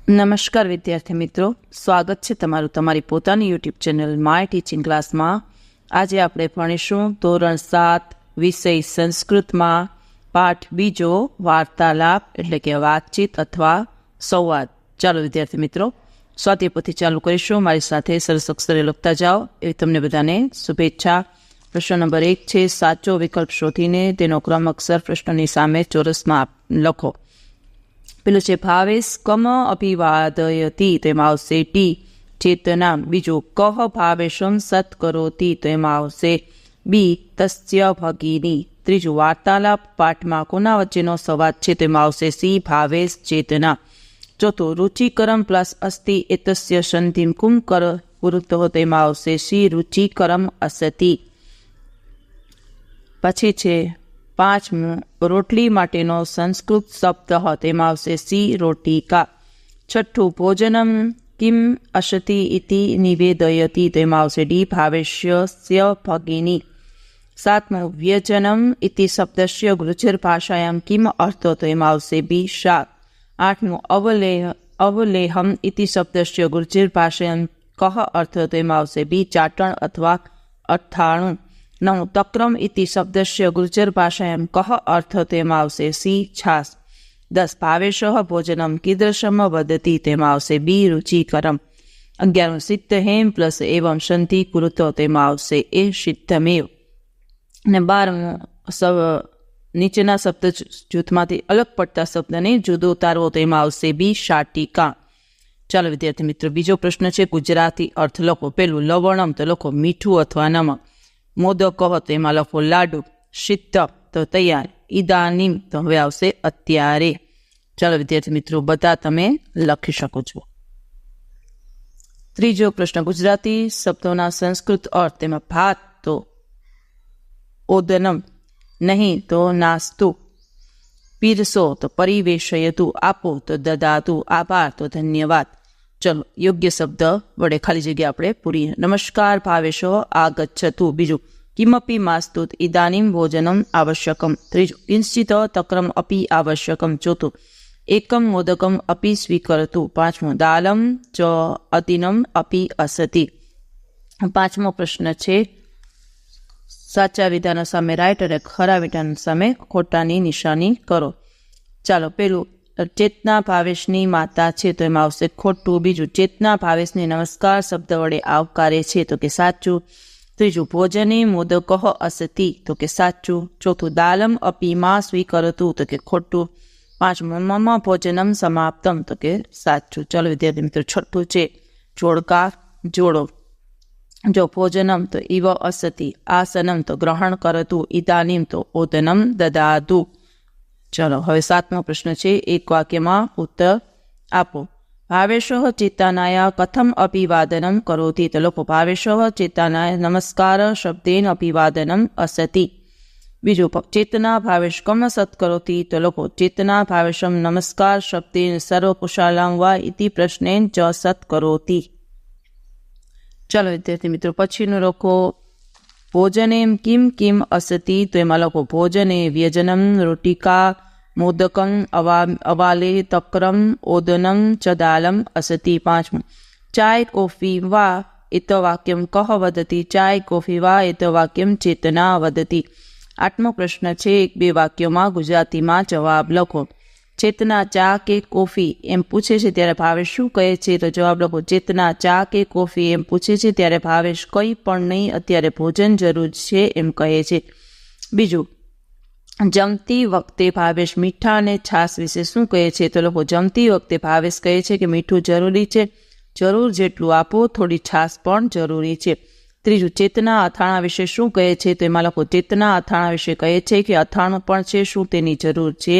નમસ્કાર વિદ્યાર્થી મિત્રો, સ્વાગત છે તમારું તમારી પોતાની યુટ્યુબ ચેનલ માય ટીચિંગ ક્લાસમાં. આજે આપણે ભણીશું ધોરણ 7 વિષય સંસ્કૃતમાં પાઠ બીજો વાર્તાલાપ એટલે કે વાતચીત અથવા સંવાદ. ચાલો વિદ્યાર્થી મિત્રો, સ્વાધ્યાયપોથી ચાલુ કરીશું. મારી સાથે સરસ અક્ષરે લખતા જાઓ એવી તમને બધાને શુભેચ્છા. પ્રશ્ન નંબર 1 છે, સાચો વિકલ્પ શોધીને તેનો ક્રમ અક્ષર પ્રશ્નની સામે ચોરસમાં લખો. પેલું છે ભાવેશ કમ અભિવાદયતી, તો એમાં આવશે ટી ચેતના. બીજું કહ ભાવેશમ સત કરોતી, તો એમાં આવશે બી તસ્ય ભગિની. ત્રીજું વાર્તાલાપ પાઠમાં કોના વચ્ચેનો સંવાદ છે, તો એમાં આવશે સી ભાવેશ ચેતના. ચોથું રુચિકરમ પ્લસ અસ્તિ એતસ્ય સંધિમ કુમ કર પુરુતો, તો એમાં આવશે સી રુચિકરમ અસતિ. પછી છે 5મું રોટલી માટેનો સંસ્કૃત શબ્દ તેમાં આવશે સી રોટિકા. 6ઠું ભોજનમ કિમ અશતિ ઇતિ નિવેદયતી, તેમાં આવશે ડી ભાવેશ્ય ભગિની. 7મું વ્યજનમ ઇતિ શબ્દસ્ય ગુર્જર ભાષાયામ કિમ અર્થો, તો એમાં આવશે બી શાક. 8મું અવલેહમ ઇતિ શબ્દસ્ય ગુર્જર ભાષાયામ કહ અર્થો, તો એમાં આવશે બી ચાટણ અથવા અઠ્ઠાણું. 9મું તક્રમ ઇતિ શબ્દસ્ય ગુર્જર ભાષાયામ કહ અર્થ, તેમાં આવશે સી છાસ. 10 ભાવેશ ભોજનમ કીદૃશમ વદતી, તેમાં આવશે બી રુચિકરમ. 11મું સિદ્ધહેમ પ્લસ એવમ સંધિ કુરુતો, તેમાં આવશે એ સિદ્ધમેવ. અને 12મું નીચેના શબ્દ જૂથમાંથી અલગ પડતા શબ્દને જુદો ઉતારવો, તેમાં આવશે બી શાટિકા. ચાલો વિદ્યાર્થી મિત્રો, બીજો પ્રશ્ન છે ગુજરાતી અર્થ લખો. પેલું લવણમ, તો લખો મીઠું અથવા નમક. મોદક કહો, તો એમાં લખો લાડુ. શીત તો તૈયાર. ઈદાનીમ તો હવે આવશે અત્યારે. ચાલો વિદ્યાર્થી મિત્રો, બધા તમે લખી શકો છો. ત્રીજો પ્રશ્ન ગુજરાતી શબ્દોના સંસ્કૃત અર્થ. તેમાં ભાત તો ઓદનમ, નહીં તો નાસ્તુ, પીરસો તો પરિવેશયતુ, આપો તો દદાતુ, આભાર તો ધન્યવાદ. ચલો યોગ્ય શબ્દ વડે ખાલી જગ્યા આપણે પૂરી. નમસ્કાર ભાવેશો આગચ્છતુ. બીજું કિમપી માસ્તુ ઇદાનીમ ભોજનમ આવશ્યકમ. ત્રીજું કિંચિત તક્રમ અપી આવશ્યકમ. ચોથું એકમ મોદકમ અપી સ્વીકરતુ. 5મું દાલમ ચ અતિનમ અપી અસતિ. 5મો પ્રશ્ન છે સાચા વિધાન સામે રાઈટ અને ખરા વિધાન સામે ખોટાની નિશાની કરો. ચાલો પેલું ચેતના ભાવેશની માતા છે, તો એમાં આવશે ખોટું. બીજું ચેતના ભાવેશને નમસ્કાર શબ્દ વડે આવકારે છે, તો કે સાચું. ત્રીજું ભોજને મોદક અસતિ, તો કે સાચું. ચોથું દાલમ અપી માં સ્વીકરતું, તો કે ખોટું. 5મું મમ ભોજનમ સમાપ્તમ, તો કે સાચું. ચાલો વિદ્યાર્થી મિત્રો, 6ઠું છે જોડકા જોડો. જો ભોજનમ તો ઇવ અસતિ, આસનમ તો ગ્રહણ કરતું, ઇદાનીમ તો ઓદનમ દદાતુ. ચલો હવે 7મો પ્રશ્ન છે, એક વાક્યમાં ઉત્તર આપો. ભાવેશ ચેતનાય કથમ અભિવાદનમ કરોતિ, તો લખો ભાવેશ ચેતનાય નમસ્કાર શબ્દેન અભિવાદનમ અસતિ. બીજું ચેતના ભાવેશ કમ સત કરોતિ, તો લખો ચેતના ભાવેશમ નમસ્કાર શબ્દેન સર્વકુશાલમ વા ઇતિ પ્રશ્નેન ચ સત કરોતિ. ચાલો વિદ્યાર્થી મિત્રો, પછીનું લખો ભોજનેમ કિમ કિમ અસતિ, તો એમાં લખો ભોજને વ્યજનમ રોટિકા મોદકમ અવાલે તક્રમ ઓદનમ ચ દાલમ અસતિ. 5મું ચાય કોફી વા એત વાક્યમ કહ વદતી, ચાય કોફી વા એત વાક્યમ ચેતના વદતી. 8મો પ્રશ્ન છે, 1-2 વાક્યોમાં ગુજરાતીમાં જવાબ લખો. ચેતના ચા કે કોફી એમ પૂછે છે ત્યારે ભાવેશ શું કહે છે, તો જવાબ લખો ચેતના ચા કે કોફી એમ પૂછે છે ત્યારે ભાવેશ કંઈ પણ નહીં, અત્યારે ભોજન જરૂર છે એમ કહે છે. બીજું જમતી વખતે ભાવેશ મીઠા અને છાશ વિશે શું કહે છે, તો લખો જમતી વખતે ભાવેશ કહે છે કે મીઠું જરૂરી છે, જરૂર જેટલું આપો, થોડી છાશ પણ જરૂરી છે. ત્રીજું ચેતના અથાણા વિશે શું કહે છે, તો એમાં લખો ચેતના અથાણા વિશે કહે છે કે અથાણું પણ છે, શું તેની જરૂર છે.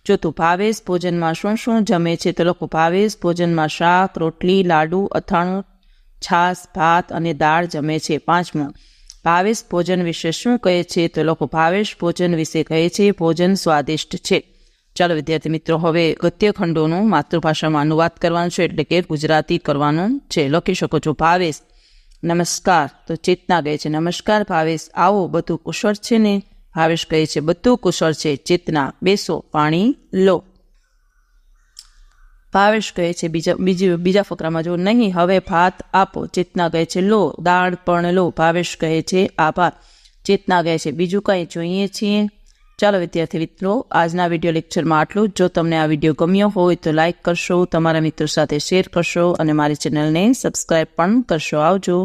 ચોથું ભાવેશ ભોજનમાં શું શું જમે છે, તો લખો ભાવેશ ભોજનમાં શાક રોટલી લાડુ અથાણું છાશ ભાત અને દાળ જમે છે. 5મું ભાવેશ ભોજન વિશે શું કહે છે, તો લખો ભાવેશ ભોજન વિશે કહે છે ભોજન સ્વાદિષ્ટ છે. ચાલો વિદ્યાર્થી મિત્રો, હવે ગદ્યખંડોનું માતૃભાષામાં અનુવાદ કરવાનું છે, એટલે કે ગુજરાતી કરવાનું છે. લખી શકો છો ભાવેશ નમસ્કાર, તો ચેતના કહે છે નમસ્કાર ભાવેશ, આવો બધું કુશળ છે ને. ભાવેશ કહે છે બધું કુશળ છે. ચેતના બેસો પાણી લો. ભાવેશ કહે છે બીજા ફકરામાં જો નહીં હવે ભાત આપો, ચેતના કહે છે લો, દાળ પણ લો, ભાવેશ કહે છે આભાર, ચેતના કહે છે બીજું કંઈ જોઈએ છીએ. ચાલો વિદ્યાર્થી મિત્રો, આજના વિડીયો લેક્ચરમાં આટલું. જો તમને આ વિડીયો ગમ્યો હોય તો લાઇક કરશો, તમારા મિત્રો સાથે શેર કરશો અને મારી ચેનલને સબસ્ક્રાઈબ પણ કરશો. આવજો.